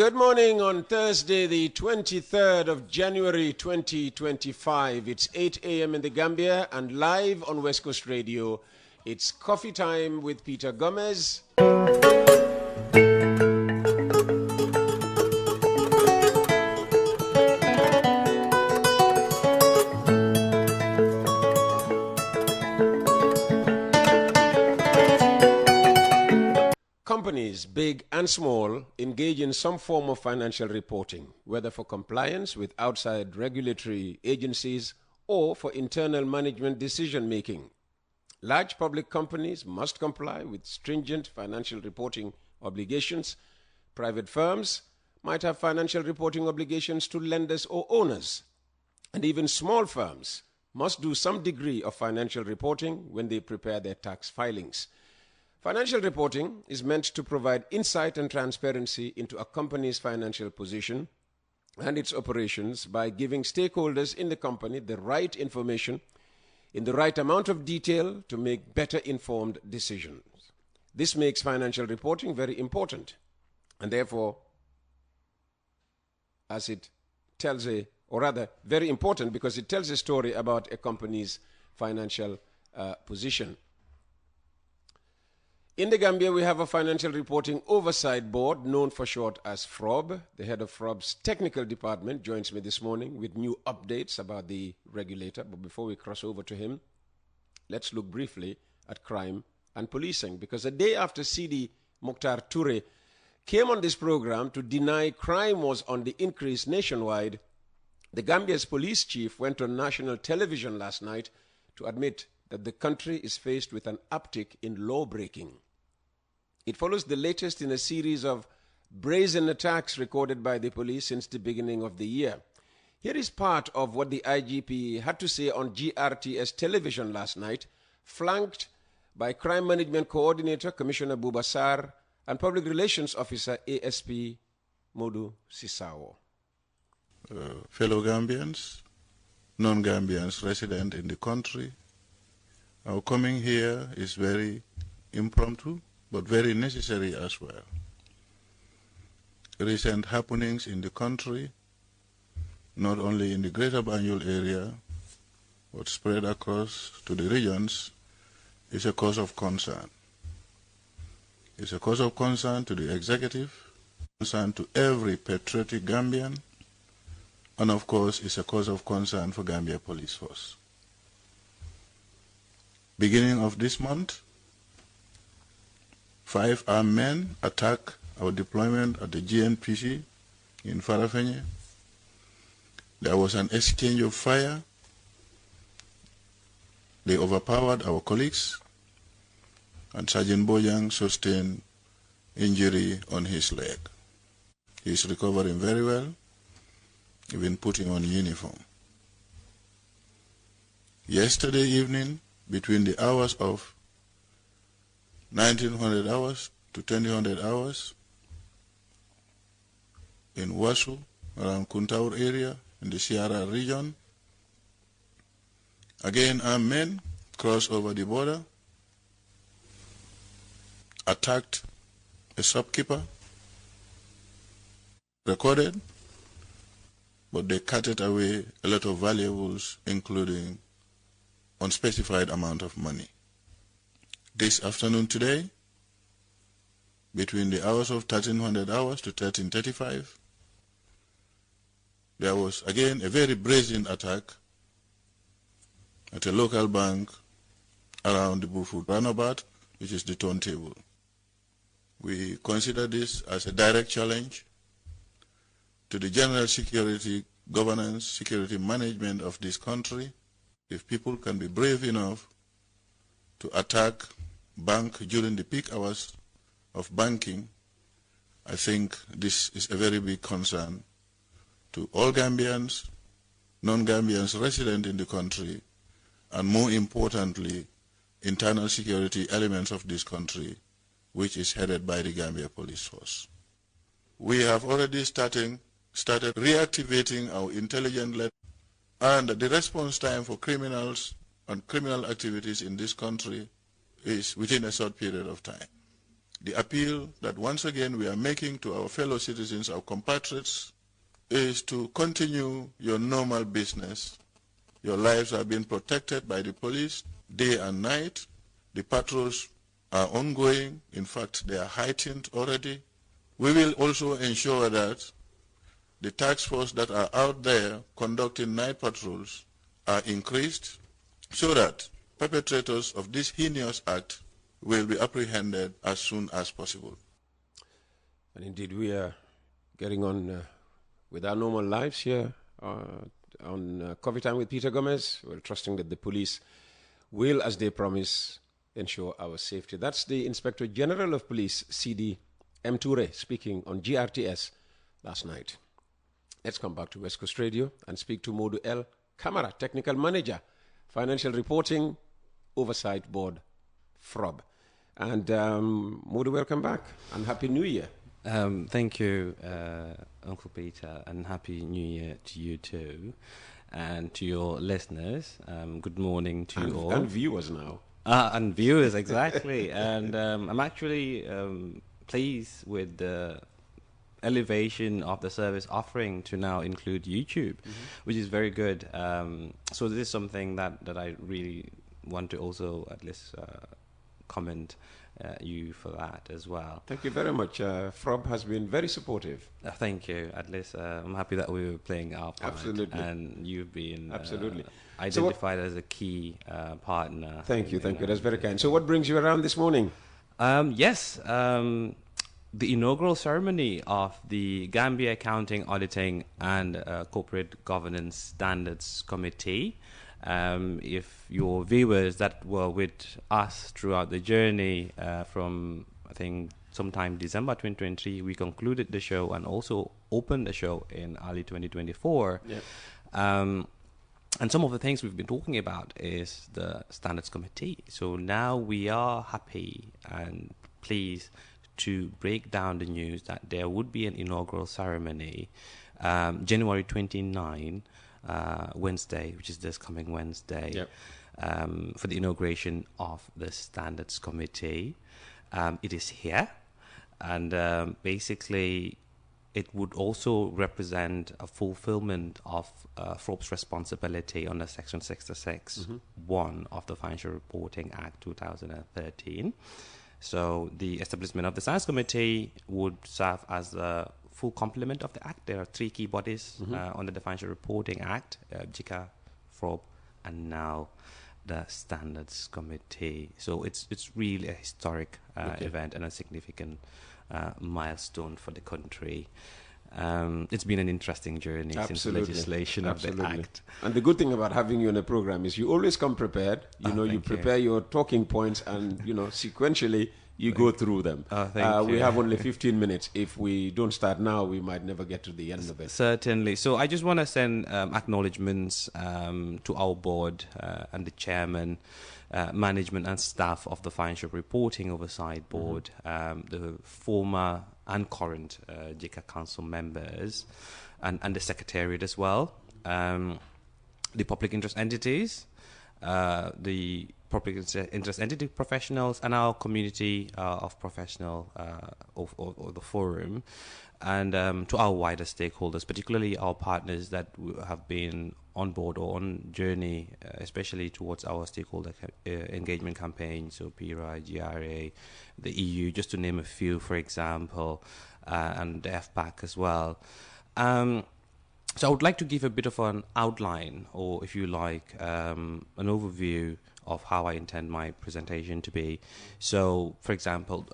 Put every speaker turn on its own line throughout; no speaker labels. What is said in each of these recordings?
Good morning on Thursday, the 23rd of January 2025. It's 8 a.m. in the Gambia and live on West Coast Radio. It's coffee time with Peter Gomez. Companies, big and small, engage in some form of financial reporting, whether for compliance with outside regulatory agencies or for internal management decision-making. Large public companies must comply with stringent financial reporting obligations. Private firms might have financial reporting obligations to lenders or owners. And even small firms must do some degree of financial reporting when they prepare their tax filings. Financial reporting is meant to provide insight and transparency into a company's financial position and its operations by giving stakeholders in the company the right information in the right amount of detail to make better informed decisions. This makes financial reporting very important, and therefore, very important because it tells a story about a company's financial position. In the Gambia, we have a Financial Reporting Oversight Board, known for short as FROB. The head of FROB's technical department joins me this morning with new updates about the regulator. But before we cross over to him, let's look briefly at crime and policing. Because a day after Sidi Mukhtar Toure came on this program to deny crime was on the increase nationwide, the Gambia's police chief went on national television last night to admit that the country is faced with an uptick in law-breaking. It follows the latest in a series of brazen attacks recorded by the police since the beginning of the year. Here is part of what the IGP had to say on GRTS television last night, flanked by Crime Management Coordinator Commissioner Bubasar and Public Relations Officer ASP Modu Sisao.
Fellow Gambians, non-Gambians resident in the country, our coming here is very impromptu, but very necessary as well. Recent happenings in the country, not only in the Greater Banjul area, but spread across to the regions, is a cause of concern. It's a cause of concern to the executive, concern to every patriotic Gambian, and of course, it's a cause of concern for Gambia Police Force. Beginning of this month, 5 armed men attacked our deployment at the GNPC in Farafenye. There was an exchange of fire. They overpowered our colleagues, and Sergeant Bojang sustained injury on his leg. He is recovering very well, even putting on uniform. Yesterday evening, between the hours of 1900 hours to 2000 hours in Wasu, around Kuntaur area, in the Sierra region, again armed men crossed over the border, attacked a shopkeeper, recorded, but they carted away a lot of valuables, including unspecified amount of money. This afternoon today, between the hours of 1300 hours to 1335, there was again a very brazen attack at a local bank around the Bufu Runabout, which is the turntable. We consider this as a direct challenge to the general security governance, security management of this country. If people can be brave enough to attack bank during the peak hours of banking, I think this is a very big concern to all Gambians, non-Gambians resident in the country, and more importantly, internal security elements of this country, which is headed by the Gambia Police Force. We have already started reactivating our intelligence, and the response time for criminals and criminal activities in this country is within a short period of time. The appeal that once again we are making to our fellow citizens, our compatriots, is to continue your normal business. Your lives are being protected by the police day and night. The patrols are ongoing. In fact, they are heightened already. We will also ensure that the task force that are out there conducting night patrols are increased so that perpetrators of this heinous act will be apprehended as soon as possible.
And indeed, we are getting on with our normal lives here on Coffee Time with Peter Gomez. We're trusting that the police will, as they promise, ensure our safety. That's the Inspector General of Police, CD Mture, speaking on GRTS last night. Let's come back to West Coast Radio and speak to Modu L. Kamara, Technical Manager, Financial Reporting Oversight Board, FROB. And Modu, welcome back and Happy New Year.
Thank you, Uncle Peter, and Happy New Year to you too, and to your listeners. Good morning to you all.
And viewers now.
And viewers, exactly. And I'm actually pleased with the elevation of the service offering to now include YouTube, which is very good. So this is something that I really want to also at least comment you for that as well.
Thank you very much. FROB has been very supportive.
Thank you. At least I'm happy that we were playing our part.
Absolutely.
And you've been
absolutely
identified as a key partner.
Thank you. That's very kind. So what brings you around this morning?
Yes. The inaugural ceremony of the Gambia Accounting, Auditing and Corporate Governance Standards Committee. If your viewers that were with us throughout the journey from, I think, sometime December 2023, we concluded the show and also opened the show in early 2024. Yep. And some of the things we've been talking about is the Standards Committee. So now we are happy and pleased to break down the news that there would be an inaugural ceremony January 29, Wednesday, which is this coming Wednesday,
yep.
For the inauguration of the Standards Committee. It is here, and basically it would also represent a fulfillment of FROB's responsibility under Section 66, 1 of the Financial Reporting Act 2013. So the establishment of the Standards Committee would serve as the full complement of the Act. There are 3 key bodies under the Financial Reporting Act, JICA, FROB, and now the Standards Committee. So it's really a historic event and a significant milestone for the country. It's been an interesting journey since the legislation of the Act. And
the good thing about having you on a program is you always come prepared. You prepare your talking points and, sequentially you go through them. We have only 15 minutes. If we don't start now, we might never get to the end of it.
Certainly. So I just want to send acknowledgements to our board and the chairman, management and staff of the Financial Reporting Oversight Board, the former and current JICA Council members, and the Secretariat as well, the public interest entities, the public interest entity professionals, and our community of professional of the forum, and to our wider stakeholders, particularly our partners that have been on board or on journey, especially towards our stakeholder engagement campaign, so PIRA, GRA, the EU, just to name a few, for example, and the FPAC as well. So I would like to give a bit of an outline, or if you like, an overview of how I intend my presentation to be. So, for example,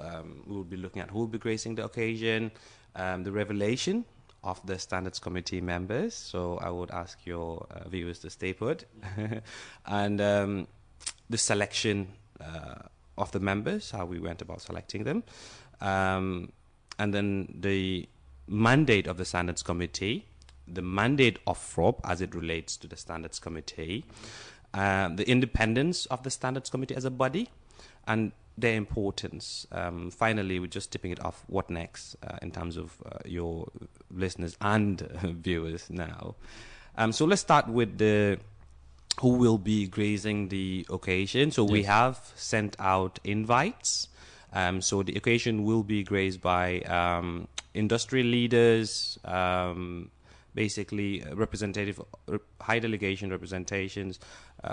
we will be looking at who will be gracing the occasion, the revelation of the Standards Committee members. So I would ask your viewers to stay put. And the selection of the members, how we went about selecting them. And then the mandate of the Standards Committee, the mandate of FROB as it relates to the Standards Committee, the independence of the Standards Committee as a body, and their importance. Finally, we're just tipping it off what next in terms of your listeners and viewers now. So let's start with who will be gracing the occasion. So we have sent out invites So the occasion will be graced by industry leaders, basically representative, high delegation representations,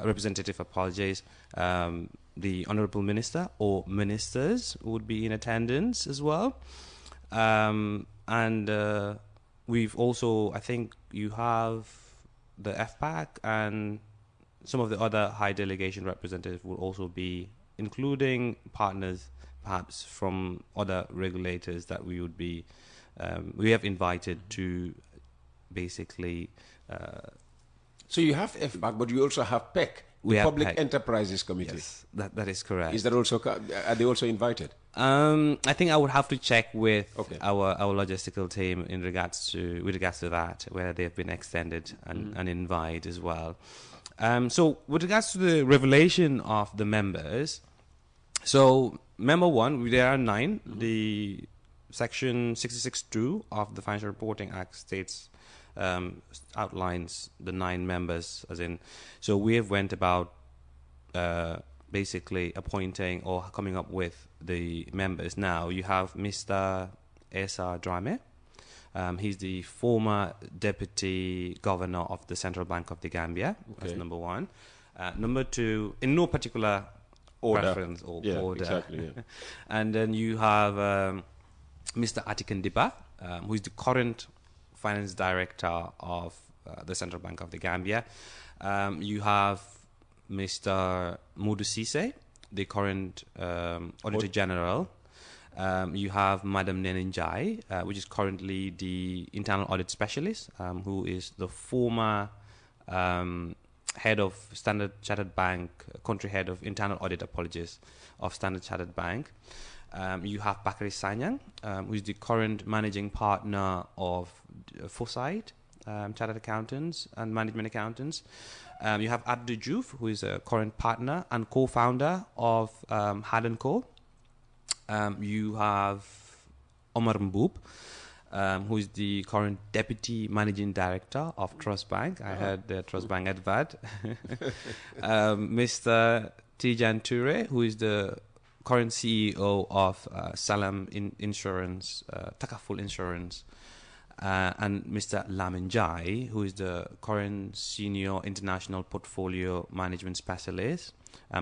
representative apologies, the Honorable Minister or ministers would be in attendance as well. And we've also, I think you have the FPAC and some of the other high delegation representatives will also be, including partners perhaps from other regulators that we would be, we have invited to basically.
So you have FPAC, but you also have PEC,
We
the
have
Public
PEC.
Enterprises Committee.
Yes, that is correct.
Is that also, are they also invited?
I think I would have to check with
Okay.
our logistical team with regards to that, whether they have been extended and invite as well. So with regards to the revelation of the members, so member one, there are 9. The section 66(2) of the Financial Reporting Act states, outlines the 9 members, as in, so we have went about basically appointing or coming up with the members. Now you have Mr. Esa Drame. He's the former deputy governor of the Central Bank of the Gambia.
Okay.
That's number 1. Number 2, in no particular preference or order.
Exactly, yeah.
And then you have Mr. Atikan Diba, who is the current finance director of the Central Bank of the Gambia. You have Mr. Mudu Sise, the current Auditor General. You have Madam Neninjai, which is currently the Internal Audit Specialist, who is the former head of Standard Chartered Bank, country head of Internal Audit, of Standard Chartered Bank. You have Bakari Sanyang, who is the current managing partner of Foresight, Chartered Accountants and Management Accountants. You have Abdu Juf, who is a current partner and co-founder of Had & Co. You have Omar Mboob, who is the current deputy managing director of Trust Bank. I heard the Trust Bank advert. Mr. Tijan Ture, who is the current CEO of Salam Insurance, Takaful Insurance. And Mr. Lamin Jai, who is the current senior international portfolio management specialist.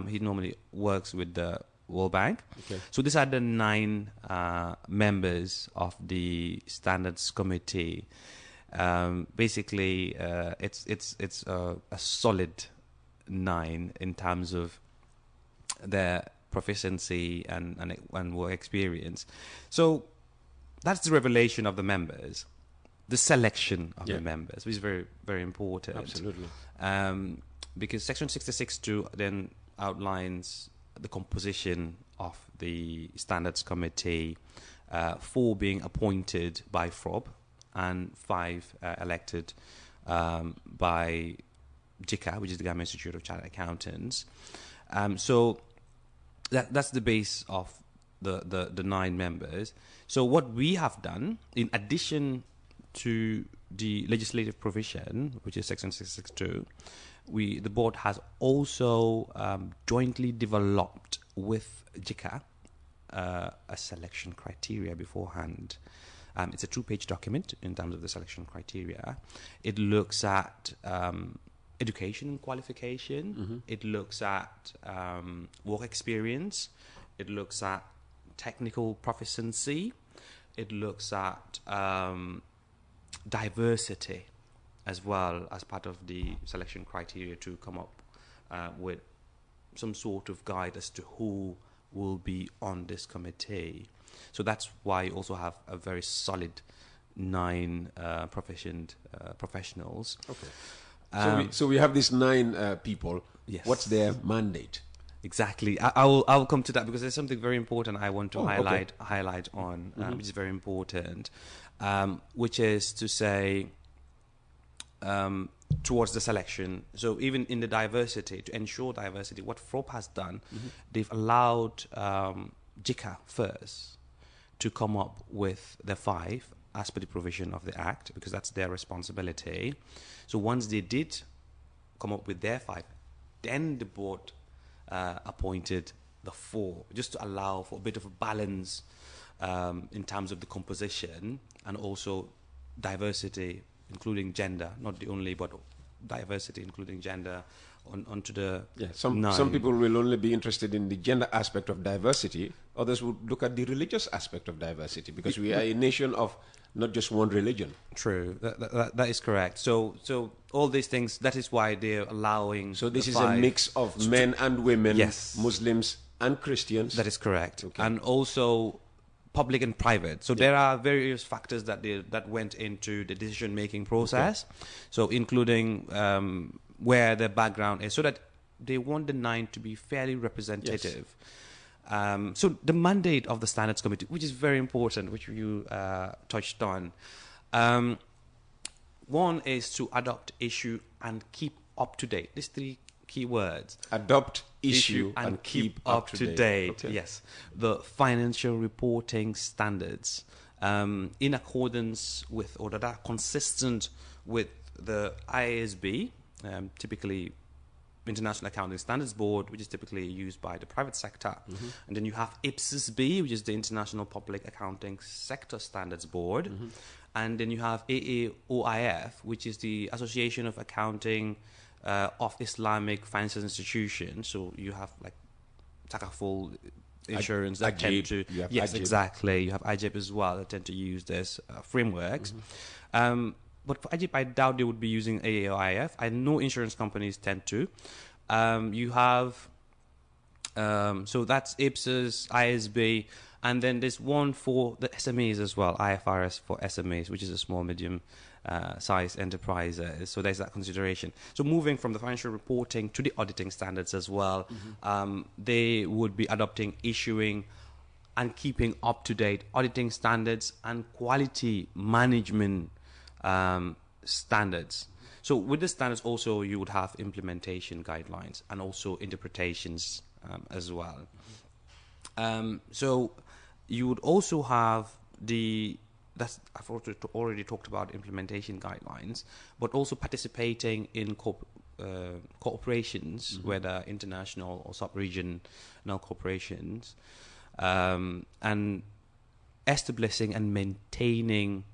He normally works with the World Bank.
Okay.
So these are the 9 members of the Standards Committee. Basically, it's a solid 9 in terms of their proficiency and work experience. So that's the revelation of the members. The selection of the members, which is very, very important.
Absolutely.
Because Section 66(2) then outlines the composition of the Standards Committee, 4 being appointed by FROB and 5 elected by JICA, which is the Government Institute of Chartered Accountants. So that's the base of the 9 members. So what we have done, in addition to the legislative provision, which is Section 662, the board has also jointly developed with JICA a selection criteria beforehand. It's a 2-page document in terms of the selection criteria. It looks at education and qualification. It looks at work experience. It looks at technical proficiency. It looks at diversity as well as part of the selection criteria to come up with some sort of guide as to who will be on this committee. So that's why you also have a very solid 9 proficient professionals.
Okay. So we have these 9 people.
Yes.
What's their mandate?
Exactly. I'll come to that because there's something very important I want to highlight on, which is very important, which is to say towards the selection. So even in the diversity, to ensure diversity, what FROB has done, they've allowed JICA first to come up with the 5 as per the provision of the Act, because that's their responsibility. So once they did come up with their 5, then the board appointed the four, just to allow for a bit of a balance in terms of the composition, and also diversity, including gender, not the only, but diversity, including gender, onto the
some people will only be interested in the gender aspect of diversity. Others would look at the religious aspect of diversity, because we are a nation of not just one religion.
True, that is correct. So all these things, that is why they're allowing.
So this is a mix of men and women,
yes,
Muslims and Christians.
That is correct,
okay.
And also public and private. So there are various factors that went into the decision-making process. Okay. So including where their background is, so that they want the 9 to be fairly representative. Yes. So the mandate of the Standards Committee, which is very important, which you touched on, one is to adopt, issue, and keep up to date. These 3 key words.
Adopt, issue, and keep up to date.
Okay. Yes. The financial reporting standards in accordance with, or that are consistent with the IASB, typically International Accounting Standards Board, which is typically used by the private sector. Mm-hmm. And then you have IPSAS-B, which is the International Public Accounting Sector Standards Board. Mm-hmm. And then you have AAOIF, which is the Association of Accounting of Islamic Financial Institutions. So you have like Takaful Insurance that tend to... Yes, exactly. You have IJIP as well that tend to use this frameworks. Mm-hmm. But for IJIP, I doubt they would be using AAOIF. I know insurance companies tend to. You have... so that's IPSAS, ISB, and then there's one for the SMEs as well, IFRS for SMEs, which is a small, medium size enterprises. So there's that consideration. So moving from the financial reporting to the auditing standards as well, they would be adopting, issuing, and keeping up to date auditing standards and quality management standards. So with the standards also, you would have implementation guidelines and also interpretations as well. So you would also have I've already talked about implementation guidelines, but also participating in cooperations, whether international or sub-regional corporations, and establishing and maintaining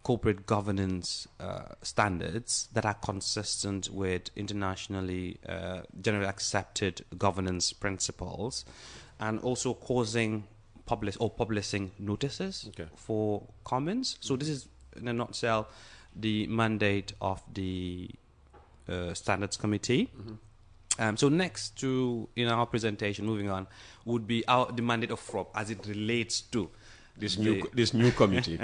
corporate governance standards that are consistent with internationally generally accepted governance principles, and also publishing notices for comments. So this is, in a nutshell, the mandate of the Standards Committee. So next to, in our presentation, moving on, would be the mandate of FROB as it relates to
this new committee.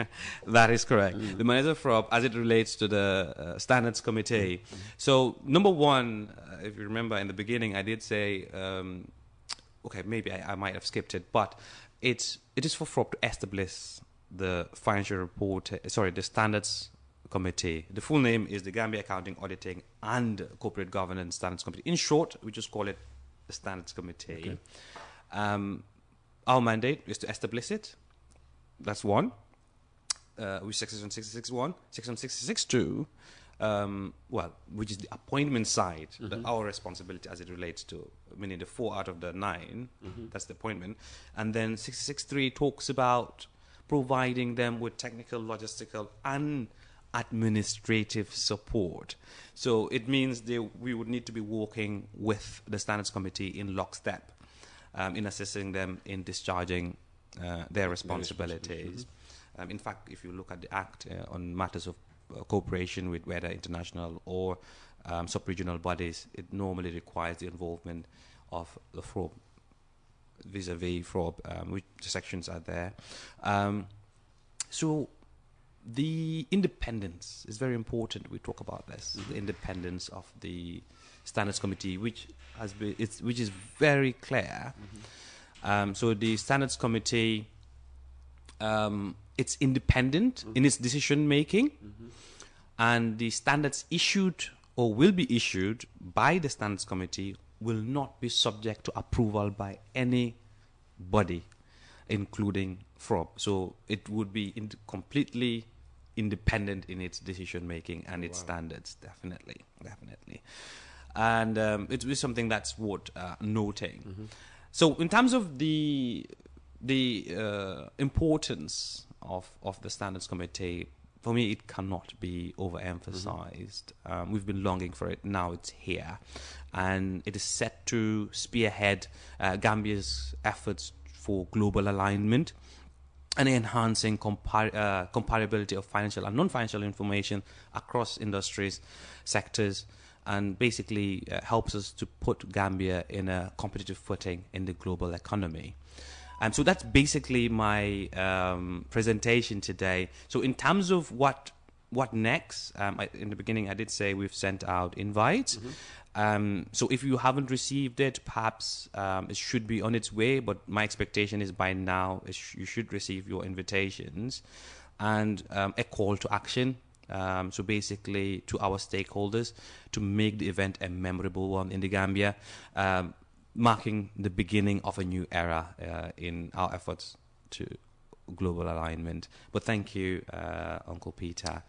That is correct. The mandate of FROB as it relates to the Standards Committee. So number one, if you remember in the beginning, I did say, okay, maybe I might have skipped it, but it is for FROB to establish the the Standards Committee. The full name is the Gambia Accounting, Auditing, and Corporate Governance Standards Committee. In short, we just call it the Standards Committee. Okay. Our mandate is to establish it. That's one. Which Section 66.1. Section 66.2, which is the appointment side, our responsibility as it relates to, meaning the 4 out of the 9, that's the appointment. And then 66.3 talks about providing them with technical, logistical, and administrative support. So it means we would need to be working with the Standards Committee in lockstep in assisting them in discharging their responsibilities. In fact, if you look at the Act on matters of cooperation with whether international or sub-regional bodies, it normally requires the involvement of the FROB, vis-a-vis FROB, which the sections are there. So the independence is very important. We talk about this, the independence of the Standards Committee, which is very clear. So the Standards Committee, it's independent in its decision making, and the standards issued or will be issued by the Standards Committee will not be subject to approval by any body, including FROB. So it would be completely independent in its decision making and its standards. Definitely. And it is something that's worth noting. So in terms of the importance of the Standards Committee, for me, it cannot be overemphasized. We've been longing for it. Now it's here. And it is set to spearhead Gambia's efforts for global alignment and enhancing comparability of financial and non-financial information across industries, sectors, and basically helps us to put Gambia in a competitive footing in the global economy. So that's basically my presentation today. So in terms of what next, in the beginning I did say we've sent out invites. So if you haven't received it, perhaps it should be on its way, but my expectation is by now you should receive your invitations and a call to action. So basically to our stakeholders to make the event a memorable one in the Gambia, marking the beginning of a new era in our efforts to global alignment. But thank you, Uncle Peter.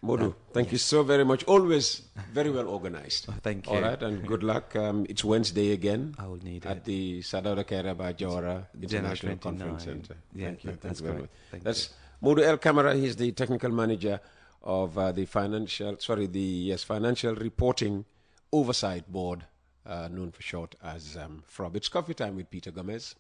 Modu, thank you so very much. Always very well organized.
Thank you.
All right, and good luck. It's Wednesday again.
I will need
at
it.
the Sadauda Kairaba Jawara International
29.
Conference Center.
Yeah,
Thank you.
that's
very
correct.
much. That's Modu El Camara. He's the technical manager of the financial reporting oversight board, known for short as FROB. It's coffee time with Peter Gomez.